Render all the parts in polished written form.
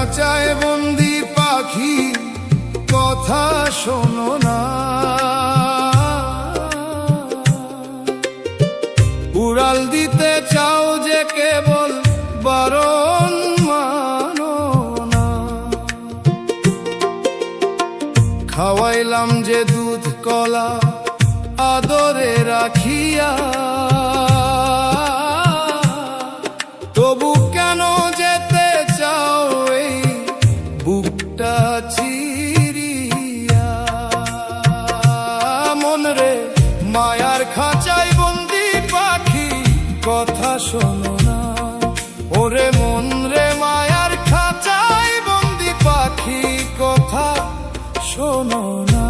খাঁচায় বন্দি পাখি কথা শোনো না, উড়াল দিতে চাও যে কেবল বারণ মানো না। খাওয়াইলাম যে দুধ কলা আদরে রাখিয়া, তবু কেন যেতে চাও এই বুকটা চিরিয়া। মন রে মায়ার খাঁচায় বন্দি পাখি কথা শোনো না, ওরে মন রে মায়ার খাঁচায় বন্দি পাখি কথা শোনো না।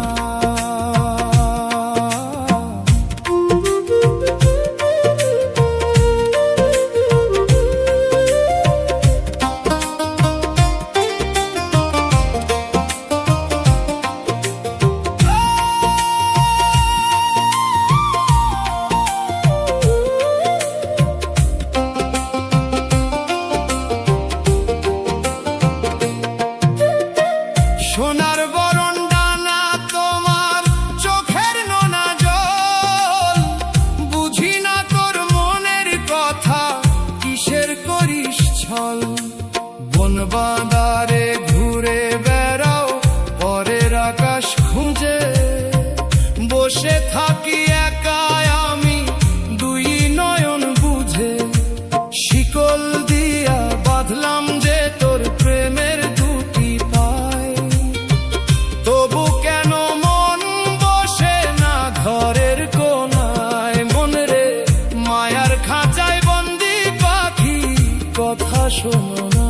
সোনার বরণ ডানা তোমার চোখের নোনা জল, বুঝি না তোর মনের কথা কিসের করিস ছল। বন বাঁধারে ঘুরে বেড়াও পরের আকাশ খুঁজে, বসে থাকি একা আমি দুই নয়ন বুঝে। শিকল দিয়া বাঁধলাম যে তোর প্রেমের দুটি পায়, তবু কেন মন বসে না ঘরের কোনায়। মন রে মায়ার খাঁচায় বন্দি পাখি কথা শোনো না।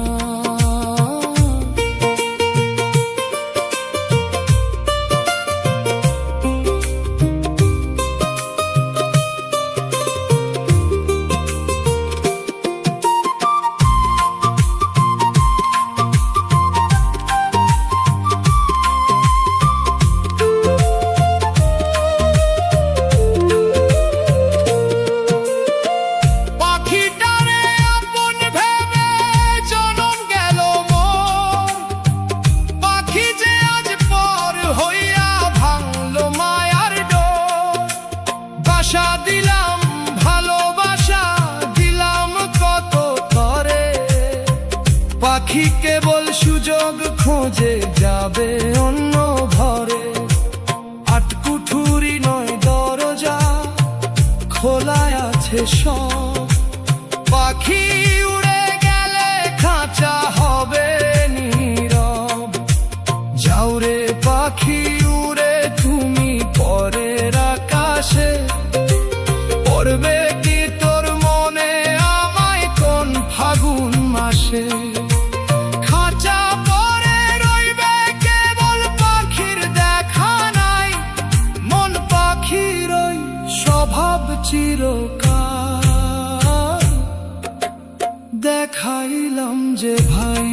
দিলাম ভালোবাসা দিলাম কত তরে, পাখি কেবল সুযোগ খোঁজে যাবে অন্য ঘরে। আটকুঠুরি নয় দরজা খোলা আছে সব, পাখি উড়ে গেলে খাঁচা হবে নীরব। যাও রে পাখি উড়ে তুমি পরের আকাশে, পড়বে কি তোর মনে আমায় কোন ফাগুন মাসে। খাঁচা পরে রইবে কেবল পাখির দেখা নাই, মন পাখির ওই স্বভাব চিরকাল। দেখাইলাম যে ভাই